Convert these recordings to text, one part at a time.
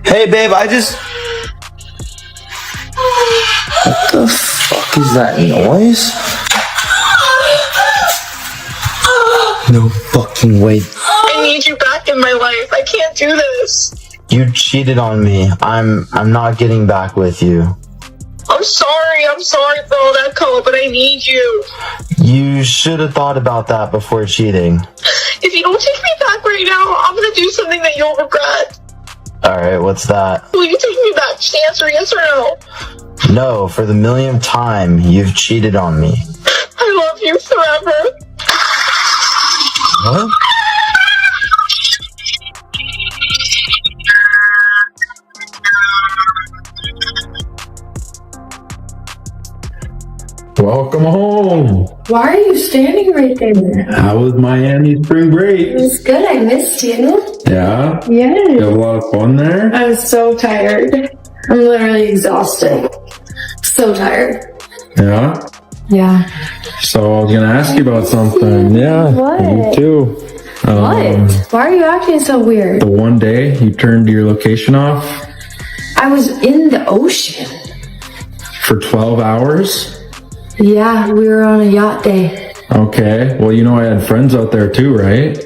Hey, babe, I just... What the fuck is that noise? No fucking way. I need you back in my life. I can't do this. You cheated on me. I'm not getting back with you. I'm sorry for all that, Cole, but I need you. You should have thought about that before cheating. If you don't take me back right now, I'm gonna do something that you'll regret. Alright, what's that? Will you take me back? Just answer yes or no. No, for the millionth time, you've cheated on me. I love you forever. What? Welcome home. Why are you standing right there? How was Miami spring break? It was good. I missed you. Yeah? Yes. You have a lot of fun there? I was so tired. I'm literally exhausted. So tired. Yeah? Yeah. So I was going to ask you about something. Yeah. What? Me too. What? Why are you acting so weird? The one day you turned your location off I was in the ocean. for 12 hours? Yeah, we were on a yacht day. Okay. Well, you know I had friends out there too, right?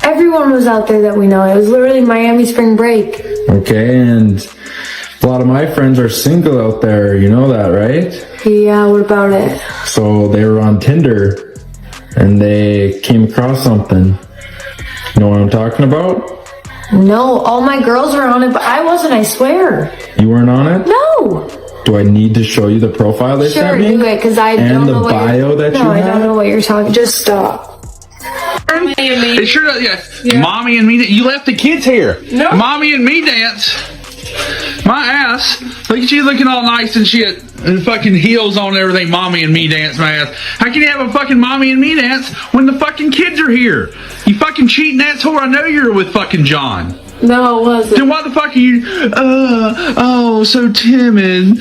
Everyone was out there that we know. It was literally Miami spring break. Okay, and a lot of my friends are single out there. You know that, right? Yeah, what about it? So they were on Tinder and they came across something. You know what I'm talking about? No, all my girls were on it, but I wasn't, I swear. You weren't on it? No. Do I need to show you the profile they Sure, sent me? do it, because I And don't the know what bio that you No, I have? don't know what you're talking. Just stop. It sure does, yeah. Mommy and me, you left the kids here. No. Mommy and me dance. My ass. Look at you looking all nice and shit. And fucking heels on and everything. Mommy and me dance, my ass. How can you have a fucking mommy and me dance when the fucking kids are here? You fucking cheating asshole. I know you're with fucking John. No, it wasn't. Then why the fuck are you, so timid?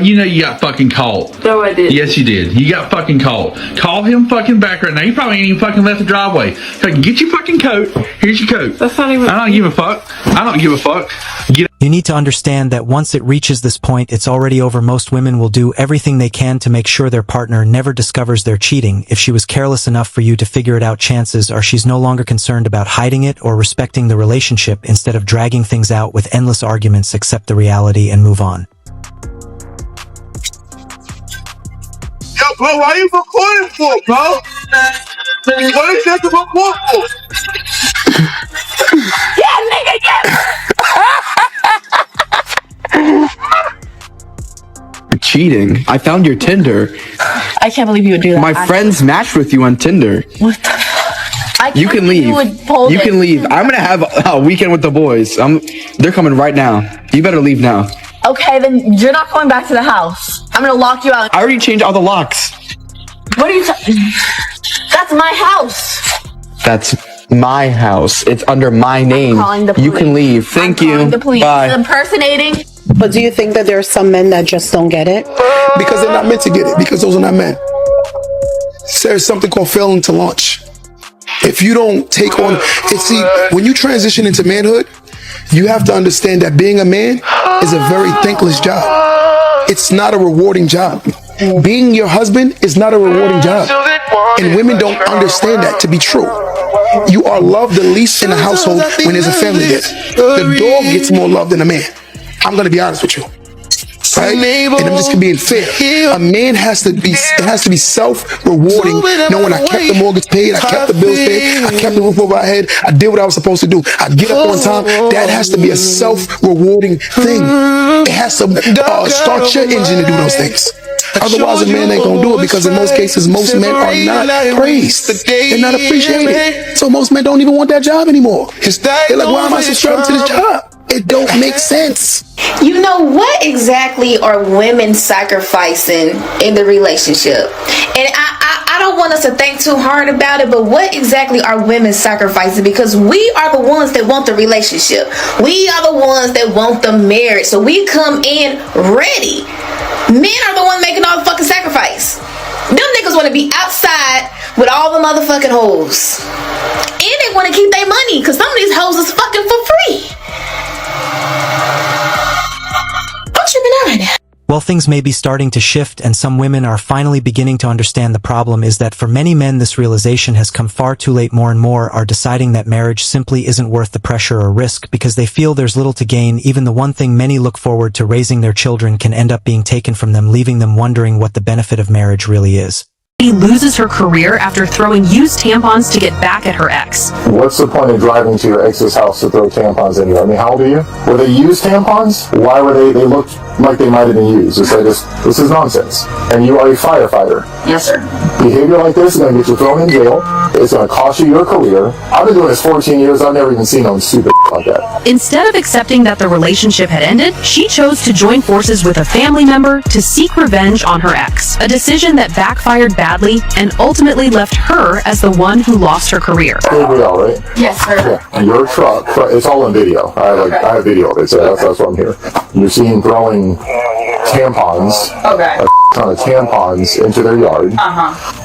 You know you got fucking caught. No, I didn't. Yes, you did. You got fucking caught. Call him fucking back right now. You probably ain't even fucking left the driveway. Fucking get your fucking coat. Here's your coat. That's not even... I don't give a fuck. I don't give a fuck. Get You need to understand that once it reaches this point, it's already over. Most women will do everything they can to make sure their partner never discovers they're cheating. If she was careless enough for you to figure it out, chances are she's no longer concerned about hiding it or respecting the relationship. Instead of dragging things out with endless arguments, accept the reality and move on. Yo, bro, why are you recording for, bro? What is that to record for? Yeah, nigga, yeah! You're cheating. I found your Tinder. I can't believe you would do that. My friends matched with you on Tinder. What the? I can't You can believe leave. You would pull You this. can leave. I'm gonna have a weekend with the boys. They're coming right now. You better leave now. Okay, then you're not going back to the house. I'm gonna lock you out. I already changed all the locks. What are you? That's my house. That's my house. It's under my name. calling the You police. can leave. Thank I'm you. calling the police. Bye. Impersonating. But do you think that there are some men that just don't get it? Because they're not meant to get it, because those are not men. There's something called failing to launch. If you don't take on, see, when you transition into manhood, you have to understand that being a man is a very thankless job. It's not a rewarding job. Being your husband is not a rewarding job. And women don't understand that to be true. You are loved the least in a household when there's a family there. The dog gets more love than a man. I'm going to be honest with you. Right? And I'm just being fair. A man has to be self-rewarding, knowing I kept the mortgage paid, I kept the bills paid, I kept the roof over my head, I did what I was supposed to do. I get up on time. That has to be a self-rewarding thing. It has to start your engine to do those things. Otherwise, a man ain't gonna do it, because in most cases, most men are not praised. They're not appreciated. So most men don't even want that job anymore. They're like, why am I subscribing to this job? It don't make sense. You know, what exactly are women sacrificing in the relationship? And I don't want us to think too hard about it, but what exactly are women sacrificing? Because we are the ones that want the relationship. We are the ones that want the marriage. So we come in ready. Men are the ones making all the fucking sacrifice. Them niggas want to be outside with all the motherfucking hoes. And they want to keep their money, because some of these hoes is fucking for free. Well, things may be starting to shift and some women are finally beginning to understand the problem is that for many men this realization has come far too late. More and more are deciding that marriage simply isn't worth the pressure or risk because they feel there's little to gain. Even the one thing many look forward to, raising their children, can end up being taken from them, leaving them wondering what the benefit of marriage really is. She loses her career after throwing used tampons to get back at her ex. What's the point of driving to your ex's house to throw tampons in here? I mean, how old are you? Were they used tampons? Why were they looked like they might have been used? This is nonsense. And you are a firefighter. Yes, sir. Behavior like this is going to get you thrown in jail. It's going to cost you your career. I've been doing this 14 years. I've never even seen no stupid like that. Instead of accepting that the relationship had ended, she chose to join forces with a family member to seek revenge on her ex. A decision that backfired badly and ultimately left her as the one who lost her career. Betrayal, right? Yes, sir. Yeah. Your truck, it's all on video. I have video of it, so that's what I'm here. You're seen throwing tampons, a ton of tampons into their yard.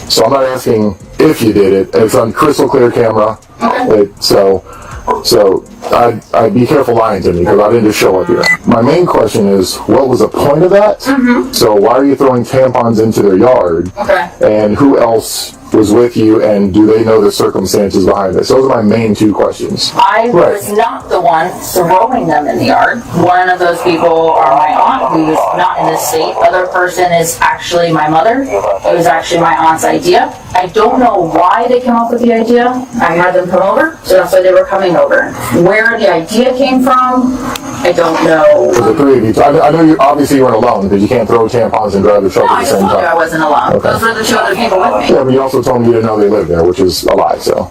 So I'm not asking if you did it. It's on crystal clear camera. So I'd be careful lying to me because I didn't just show up here. My main question is, what was the point of that? So why are you throwing tampons into their yard? And who else was with you, and do they know the circumstances behind this? Those are my main two questions. I was not the one throwing them in the yard. One of those people are my aunt, who's not in this state. The other person is actually my mother. It was actually my aunt's idea. I don't know why they came up with the idea. I had them come over, so that's why they were coming over. Where the idea came from, I don't know. For the three of you, I know you obviously weren't alone because you can't throw tampons and drive the truck at the same time. No, I told you I wasn't alone. Those were the two other people with me. Yeah, but you also told me you didn't know they lived there, which is a lie, so.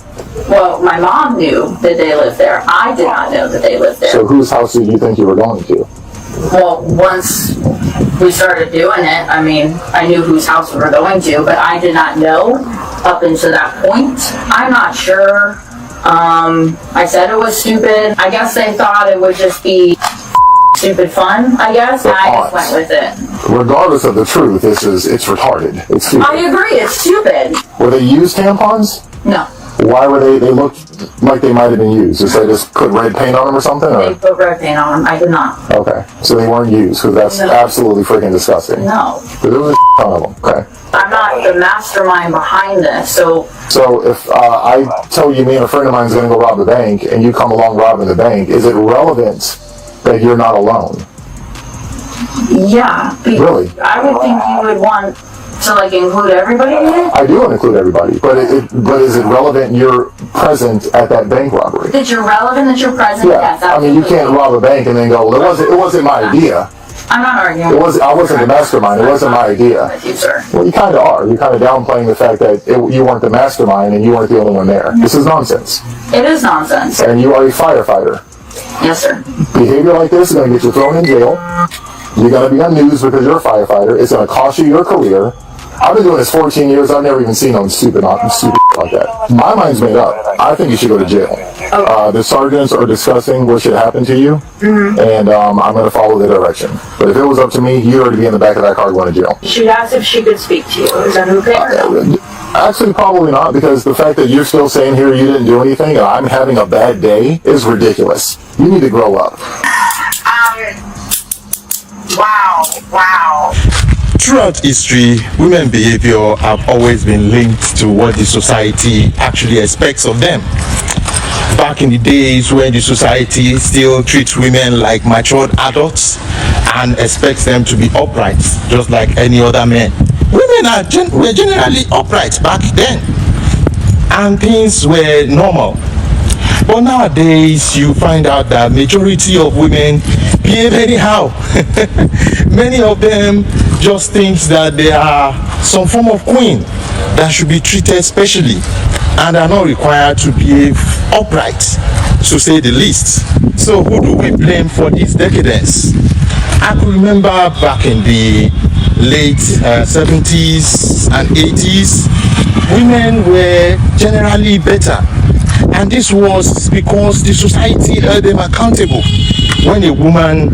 Well, my mom knew that they lived there. I did not know that they lived there. So whose house did you think you were going to? Well, once we started doing it, I mean, I knew whose house we were going to, but I did not know up until that point. I'm not sure. I said it was stupid. I guess they thought it would just be stupid fun, I guess, and I just went with it. Regardless of the truth, it's retarded. It's stupid. I agree, it's stupid. Were they used tampons? No. Why were they looked like they might have been used? Did they just put red paint on them or something? Or? They put red paint on them. I did not. Okay. So they weren't used, because that's absolutely freaking disgusting. No. But there was a ton of them. Okay. I'm not the mastermind behind this, so if I tell you me and a friend of mine is going to go rob the bank, and you come along robbing the bank, is it relevant that you're not alone? yeah. Really? I would think you would want to like include everybody in it. I do include everybody, but is it relevant you're present at that bank robbery? That you're relevant, that you're present. Yeah. Yes, I mean, you can't rob a bank and then go, well, it wasn't my idea. I'm not arguing. I wasn't the mastermind. It wasn't my idea. With you, sir. Well, you kind of are. You're kind of downplaying the fact that you weren't the mastermind and you weren't the only one there. This is nonsense. It is nonsense. And you are a firefighter. Yes, sir. Behavior like this is going to get you thrown in jail. You're going to be on news because you're a firefighter. It's going to cost you your career. I've been doing this 14 years. I've never even seen no stupid like that. My mind's made up. I think you should go to jail. The sergeants are discussing what should happen to you, and I'm going to follow the direction. But if it was up to me, you'd already be in the back of that car going to jail. She asked if she could speak to you. Is that okay? Actually, probably not, because the fact that you're still saying here you didn't do anything and I'm having a bad day is ridiculous. You need to grow up. Wow. Throughout history, women's behavior have always been linked to what the society actually expects of them. Back in the days when the society still treats women like matured adults and expects them to be upright, just like any other men. Women were generally upright back then, and things were normal. But nowadays, you find out that majority of women behave anyhow. Many of them just think that they are some form of queen that should be treated specially, and are not required to behave upright, to say the least. So who do we blame for this decadence? I could remember back in the late 70s and 80s, women were generally better. And this was because the society held them accountable. When a woman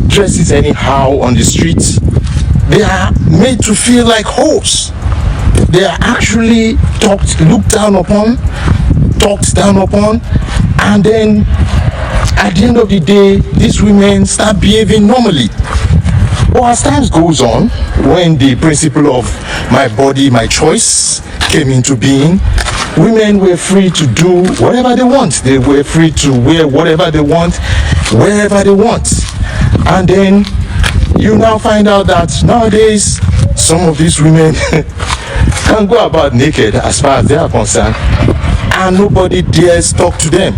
dresses anyhow on the streets, they are made to feel like hoes. They are actually looked down upon, talked down upon, and then at the end of the day, these women start behaving normally. But as time goes on, when the principle of my body, my choice came into being, women were free to do whatever they want. They were free to wear whatever they want, wherever they want. And then you now find out that nowadays, some of these women can go about naked as far as they are concerned, and nobody dares talk to them.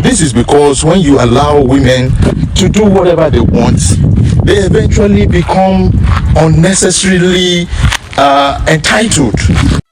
This is because when you allow women to do whatever they want, they eventually become unnecessarily entitled.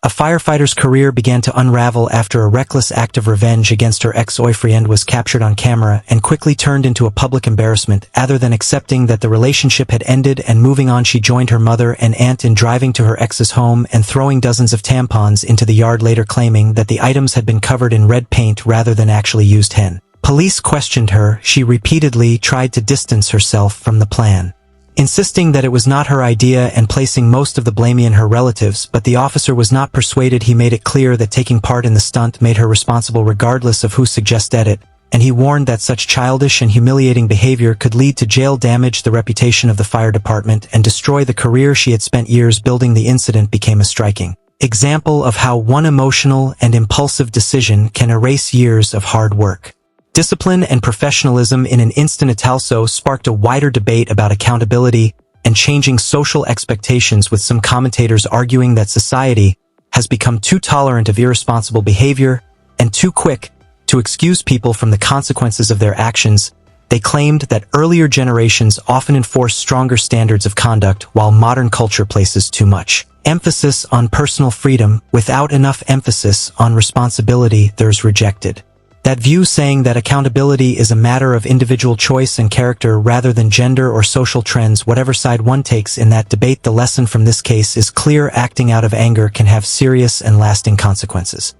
A firefighter's career began to unravel after a reckless act of revenge against her ex-boyfriend was captured on camera and quickly turned into a public embarrassment. Other than accepting that the relationship had ended and moving on, she joined her mother and aunt in driving to her ex's home and throwing dozens of tampons into the yard, later claiming that the items had been covered in red paint rather than actually used hen. Police questioned her. She repeatedly tried to distance herself from the plan, insisting that it was not her idea and placing most of the blame on her relatives, but the officer was not persuaded. He made it clear that taking part in the stunt made her responsible regardless of who suggested it, and he warned that such childish and humiliating behavior could lead to jail, damage the reputation of the fire department, and destroy the career she had spent years building. The incident became a striking example of how one emotional and impulsive decision can erase years of hard work, discipline, and professionalism in an instant. It also sparked a wider debate about accountability and changing social expectations, with some commentators arguing that society has become too tolerant of irresponsible behavior and too quick to excuse people from the consequences of their actions. They claimed that earlier generations often enforced stronger standards of conduct, while modern culture places too much emphasis on personal freedom without enough emphasis on responsibility. There's rejected that view, saying that accountability is a matter of individual choice and character rather than gender or social trends. Whatever side one takes in that debate, the lesson from this case is clear: acting out of anger can have serious and lasting consequences.